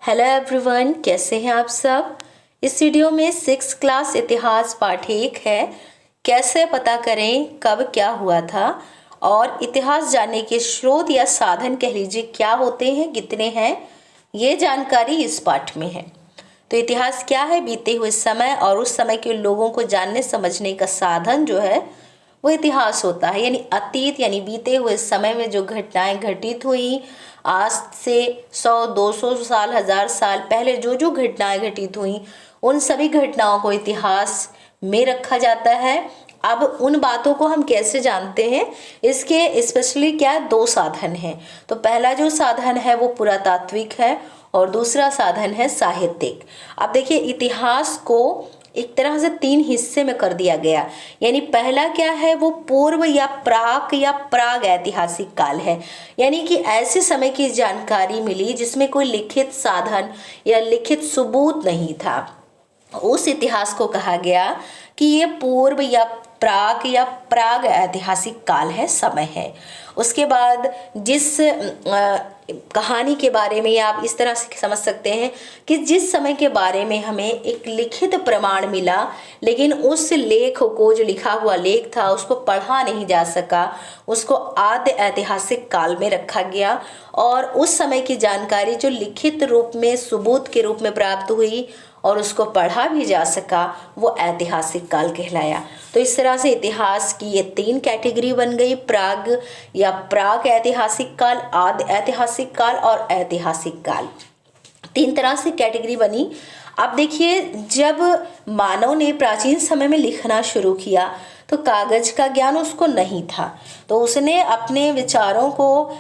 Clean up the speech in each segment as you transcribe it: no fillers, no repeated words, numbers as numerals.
Hello everyone, कैसे हैं आप सब। इस वीडियो में 6 क्लास इतिहास पाठ 1 है। कैसे पता करें कब क्या हुआ था और इतिहास जानने के स्रोत या साधन कह लीजिए क्या होते हैं, कितने हैं, ये जानकारी इस पाठ में है। तो इतिहास क्या है? बीते हुए समय और उस समय के लोगों को जानने समझने का साधन जो है वो इतिहास होता है। यानी अतीत यानी बीते हुए समय में जो घटनाएं घटित हुई, आज से 100-200 साल, 1000 साल पहले जो जो घटनाएं घटित हुई, उन सभी घटनाओं को इतिहास में रखा जाता है। अब उन बातों को हम कैसे जानते हैं, इसके स्पेशली क्या 2 साधन हैं। तो पहला जो साधन है वो पुरातात्विक है और दूसरा साधन है साहित्यिक। अब देखिए, इतिहास को एक तरह से 3 हिस्से में कर दिया गया। यानी पहला क्या है, वो पूर्व या प्राग ऐतिहासिक काल है। यानी कि ऐसे समय की जानकारी मिली जिसमें कोई लिखित साधन या लिखित सबूत नहीं था। उस इतिहास को कहा गया कि ये पूर्व या प्राग ऐतिहासिक काल है, समय है। उसके बाद जिस कहानी के बारे में आप इस तरह से समझ सकते हैं कि जिस समय के बारे में हमें एक लिखित प्रमाण मिला, लेकिन उस लेख को, जो लिखा हुआ लेख था, उसको पढ़ा नहीं जा सका, उसको आद्य ऐतिहासिक काल में रखा गया। और उस समय की जानकारी जो लिखित रूप में सबूत के रूप में प्राप्त हुई और उसको पढ़ा भी जा सका, वो ऐतिहासिक काल कहलाया। तो इस तरह से इतिहास की ये 3 कैटेगरी बन गई, प्राग ऐतिहासिक काल, आद्य ऐतिहासिक काल और ऐतिहासिक काल। 3 तरह से कैटेगरी बनी। अब देखिए, जब मानव ने प्राचीन समय में लिखना शुरू किया तो कागज का ज्ञान उसको नहीं था। तो उसने अपने विचारों को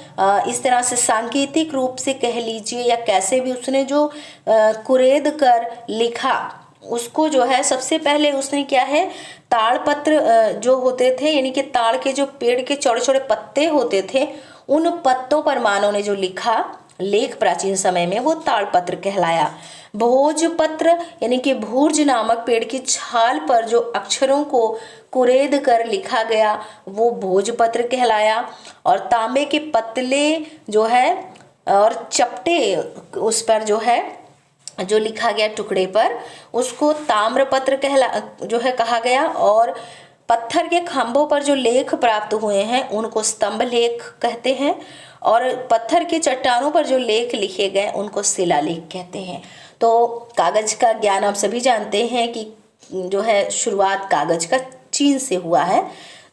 इस तरह से सांकेतिक रूप से कह लीजिए या कैसे भी, उसने जो कुरेद कर लिखा, उसको जो है सबसे पहले उसने क्या है, ताड़पत्र जो होते थे, यानी कि ताड़ के जो पेड़ के चौड़े चौड़े पत्ते होते थे, उन पत्तों पर मानव ने जो लिखा लेख प्राचीन समय में, वो ताड़पत्र कहलाया। भोजपत्र यानी कि भूर्ज नामक पेड़ की छाल पर जो अक्षरों को कुरेद कर लिखा गया, वो भोजपत्र कहलाया। और तांबे के पतले जो है और चपटे उस पर जो है, जो लिखा गया टुकड़े पर, उसको ताम्रपत्र कहा गया। और पत्थर के खंभों पर जो लेख प्राप्त हुए हैं उनको स्तंभ लेख कहते हैं। और पत्थर के चट्टानों पर जो लेख लिखे गए उनको शिलालेख कहते हैं। तो कागज का ज्ञान आप सभी जानते हैं कि जो है शुरुआत कागज का चीन से हुआ है।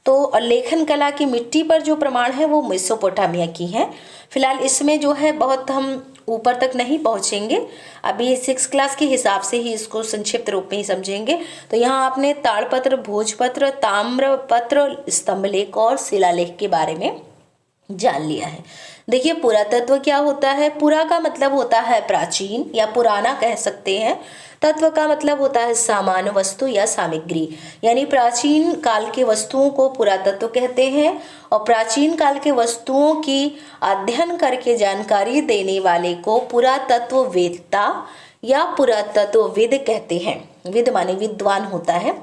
तो लेखन कला की मिट्टी पर जो प्रमाण है वो मेसोपोटामिया की है। फिलहाल इसमें जो है बहुत हम ऊपर तक नहीं पहुंचेंगे, अभी 6 क्लास के हिसाब से ही इसको संक्षिप्त रूप में ही समझेंगे। तो यहाँ आपने ताड़पत्र, भोजपत्र, ताम्रपत्र, स्तंभलेख और शिलालेख के बारे में जान लिया है। देखिए, पुरातत्व क्या होता है। पुरा का मतलब होता है प्राचीन या पुराना कह सकते हैं। तत्व का मतलब होता है सामान्य वस्तु या सामग्री। यानी प्राचीन काल के वस्तुओं को पुरातत्व कहते हैं और प्राचीन काल के वस्तुओं की अध्ययन करके जानकारी देने वाले को पुरातत्ववेत्ता या पुरातत्वविद कहते हैं। विद माने विद्वान होता है।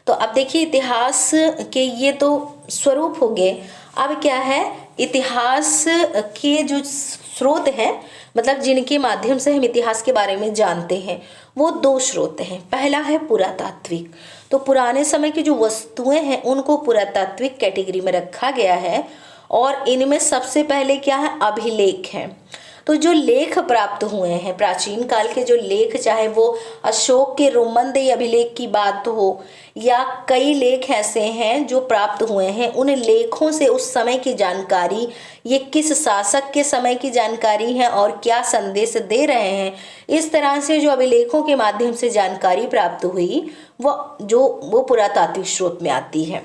तो अब देखिए, इतिहास के ये तो स्वरूप हो गए। अब क्या है, इतिहास के जो स्रोत हैं, मतलब जिनके माध्यम से हम इतिहास के बारे में जानते हैं, वो 2 स्रोत हैं। पहला है पुरातात्विक। तो पुराने समय की जो वस्तुएं हैं उनको पुरातात्विक कैटेगरी में रखा गया है। और इनमें सबसे पहले क्या है, अभिलेख हैं। तो जो लेख प्राप्त हुए हैं प्राचीन काल के, जो लेख, चाहे वो अशोक के रोमनदेही अभिलेख की बात हो या कई लेख ऐसे हैं जो प्राप्त हुए हैं, उन लेखों से उस समय की जानकारी, ये किस शासक के समय की जानकारी है और क्या संदेश दे रहे हैं, इस तरह से जो अभिलेखों के माध्यम से जानकारी प्राप्त हुई, वो पुरातात्विक स्रोत में आती है।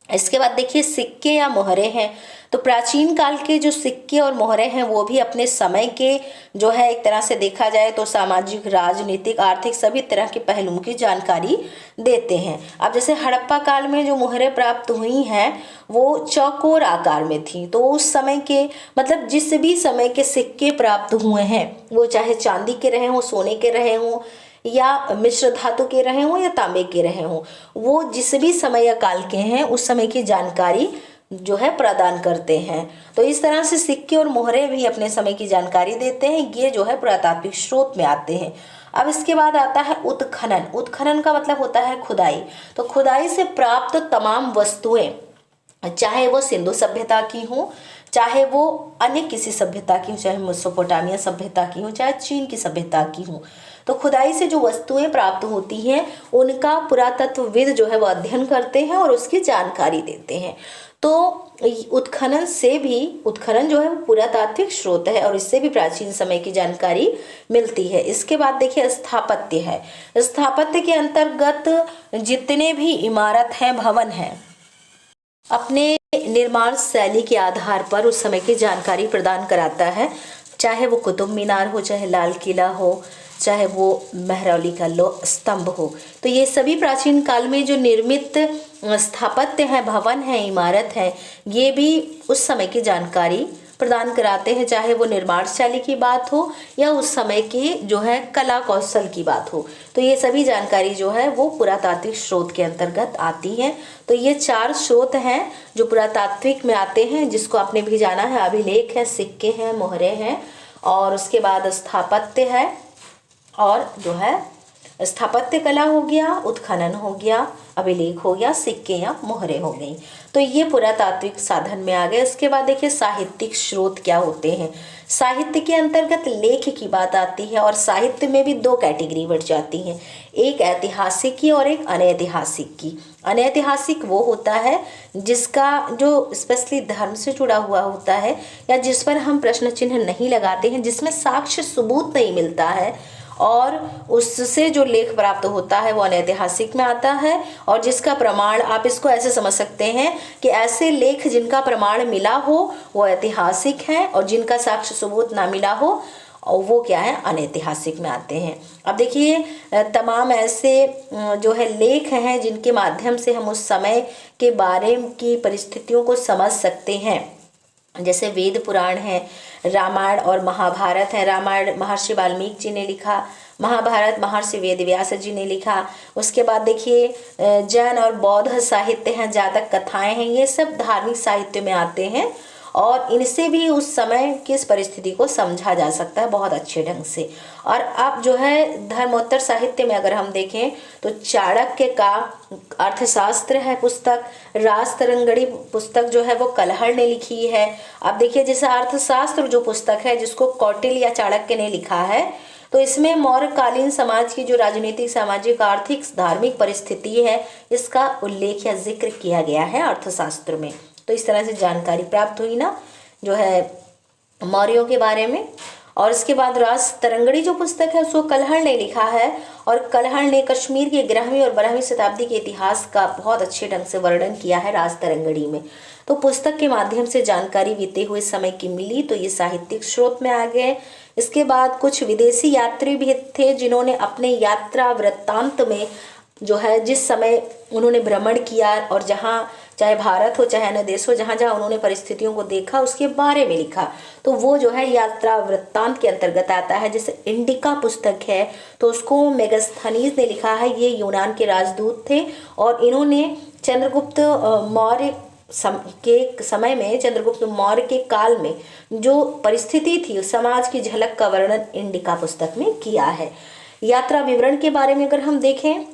इसके बाद देखिए, सिक्के या मोहरे हैं। तो प्राचीन काल के जो सिक्के और मोहरे हैं वो भी अपने समय के जो है, एक तरह से देखा जाए तो सामाजिक, राजनीतिक, आर्थिक सभी तरह के पहलुओं की जानकारी देते हैं। अब जैसे हड़प्पा काल में जो मोहरे प्राप्त हुई हैं वो चौकोर आकार में थी। तो उस समय के, मतलब जिस भी समय के सिक्के प्राप्त हुए हैं, वो चाहे चांदी के रहे हों, सोने के रहे हों, या मिश्र धातु के रहे हों या तांबे के रहे हों, वो जिस भी समय या काल के हैं उस समय की जानकारी जो है प्रदान करते हैं। तो इस तरह से सिक्के और मोहरे भी अपने समय की जानकारी देते हैं, ये जो है पुरातात्विक स्रोत में आते हैं। अब इसके बाद आता है उत्खनन। उत्खनन का मतलब होता है खुदाई। तो खुदाई से प्राप्त तमाम वस्तुएं, चाहे वो सिंधु सभ्यता की हो, चाहे वो अन्य किसी सभ्यता की हो, चाहे मेसोपोटामिया सभ्यता की हो, चाहे चीन की सभ्यता की हो, तो खुदाई से जो वस्तुएं प्राप्त होती हैं उनका पुरातत्वविद जो है वो अध्ययन करते हैं और उसकी जानकारी देते हैं। तो उत्खनन से भी, उत्खनन जो है वो पुरातात्विक स्रोत है और इससे भी प्राचीन समय की जानकारी मिलती है। इसके बाद देखिए स्थापत्य है। स्थापत्य के अंतर्गत जितने भी इमारत हैं, भवन हैं, अपने निर्माण शैली के आधार पर उस समय की जानकारी प्रदान कराता है। चाहे वो कुतुब मीनार हो, चाहे लाल किला हो, चाहे वो महरौली का स्तंभ हो, तो ये सभी प्राचीन काल में जो निर्मित स्थापत्य है, भवन है, इमारत है, ये भी उस समय की जानकारी प्रदान कराते हैं। चाहे वो निर्माण शैली की बात हो या उस समय की जो है कला कौशल की बात हो, तो ये सभी जानकारी जो है वो पुरातात्विक स्रोत के अंतर्गत आती है। तो ये 4 स्रोत हैं जो पुरातात्विक में आते हैं, जिसको आपने भी जाना है। अभिलेख है, सिक्के हैं, मोहरे हैं, और उसके बाद स्थापत्य है, और जो है स्थापत्य कला हो गया, उत्खनन हो गया, अभिलेख हो गया, सिक्के या मोहरे हो गई। तो ये पुरातात्विक साधन में आ गए। इसके बाद देखिए साहित्यिक स्रोत क्या होते हैं। साहित्य के अंतर्गत लेख की बात आती है, और साहित्य में भी 2 कैटेगरी बढ़ जाती हैं, एक ऐतिहासिक की और एक अनैतिहासिक की। अनैतिहासिक वो होता है जिसका जो स्पेशली धर्म से जुड़ा हुआ होता है, या जिस पर हम प्रश्न चिन्ह नहीं लगाते हैं, जिसमें साक्ष्य सबूत नहीं मिलता है, और उससे जो लेख प्राप्त होता है वो अनैतिहासिक में आता है। और जिसका प्रमाण, आप इसको ऐसे समझ सकते हैं कि ऐसे लेख जिनका प्रमाण मिला हो वो ऐतिहासिक हैं, और जिनका साक्ष्य सबूत ना मिला हो और वो क्या है, अनैतिहासिक में आते हैं। अब देखिए तमाम ऐसे जो है लेख हैं जिनके माध्यम से हम उस समय के बारे की परिस्थितियों को समझ सकते हैं। जैसे वेद पुराण है, रामायण और महाभारत है। रामायण महर्षि वाल्मीकि जी ने लिखा, महाभारत महर्षि वेदव्यास जी ने लिखा। उसके बाद देखिए जैन और बौद्ध साहित्य हैं, जातक कथाएं हैं, ये सब धार्मिक साहित्य में आते हैं, और इनसे भी उस समय की इस परिस्थिति को समझा जा सकता है बहुत अच्छे ढंग से। और अब जो है धर्मोत्तर साहित्य में अगर हम देखें तो चाणक्य का अर्थशास्त्र है पुस्तक, राजतरंगड़ी पुस्तक जो है वो कलहड़ ने लिखी है। अब देखिए जैसे अर्थशास्त्र जो पुस्तक है जिसको कौटिल्य या चाणक्य ने लिखा है, तो इसमें मौर्यकालीन समाज की जो राजनीतिक, सामाजिक, आर्थिक, धार्मिक परिस्थिति है इसका उल्लेख या जिक्र किया गया है अर्थशास्त्र में। तो इस तरह से जानकारी प्राप्त हुई ना जो है मौर्यों के बारे में। और इसके बाद राजतरंगड़ी जो पुस्तक है उसको कलहड़ ने लिखा है, और कलहड़ ने कश्मीर के 11वीं और 12वीं शताब्दी के इतिहास का बहुत अच्छे ढंग से वर्णन किया है राजतरंगड़ी में। तो पुस्तक के माध्यम से जानकारी बीते हुए समय की मिली, तो ये साहित्यिक स्रोत में आ गए। इसके बाद कुछ विदेशी यात्री भी थे जिन्होंने अपने यात्रा वृत्तांत में जो है जिस समय उन्होंने भ्रमण किया, और जहाँ चाहे भारत हो चाहे अन्य देश हो, जहाँ जहाँ उन्होंने परिस्थितियों को देखा उसके बारे में लिखा, तो वो जो है यात्रा वृत्तांत के अंतर्गत आता है। जैसे इंडिका पुस्तक है तो उसको मेगास्थनीज ने लिखा है, ये यूनान के राजदूत थे, और इन्होंने चंद्रगुप्त मौर्य के समय में, चंद्रगुप्त मौर्य के काल में जो परिस्थिति थी समाज की झलक का वर्णन इंडिका पुस्तक में किया है। यात्रा विवरण के बारे में अगर हम देखें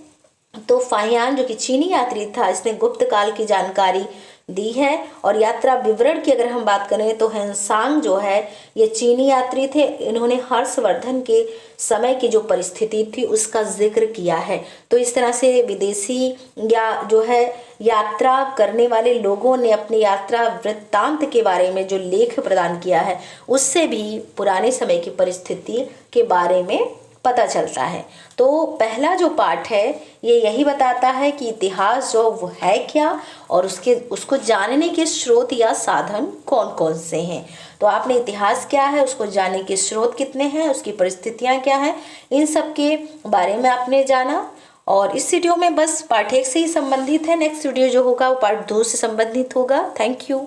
तो फाहियान जो कि चीनी यात्री था, इसने गुप्त काल की जानकारी दी है। और यात्रा विवरण की अगर हम बात करें तो हेनसांग जो है ये चीनी यात्री थे, इन्होंने हर्षवर्धन के समय की जो परिस्थिति थी उसका जिक्र किया है। तो इस तरह से विदेशी या जो है यात्रा करने वाले लोगों ने अपनी यात्रा वृत्तांत के बारे में जो लेख प्रदान किया है उससे भी पुराने समय की परिस्थिति के बारे में पता चलता है। तो पहला जो पाठ है ये यही बताता है कि इतिहास जो वो है क्या, और उसको जानने के स्रोत या साधन कौन कौन से हैं। तो आपने इतिहास क्या है, उसको जानने के स्रोत कितने हैं, उसकी परिस्थितियां क्या हैं, इन सब के बारे में आपने जाना। और इस वीडियो में बस पार्ट 1 से ही संबंधित है, नेक्स्ट वीडियो जो होगा वो पार्ट 2 से संबंधित होगा। Thank you.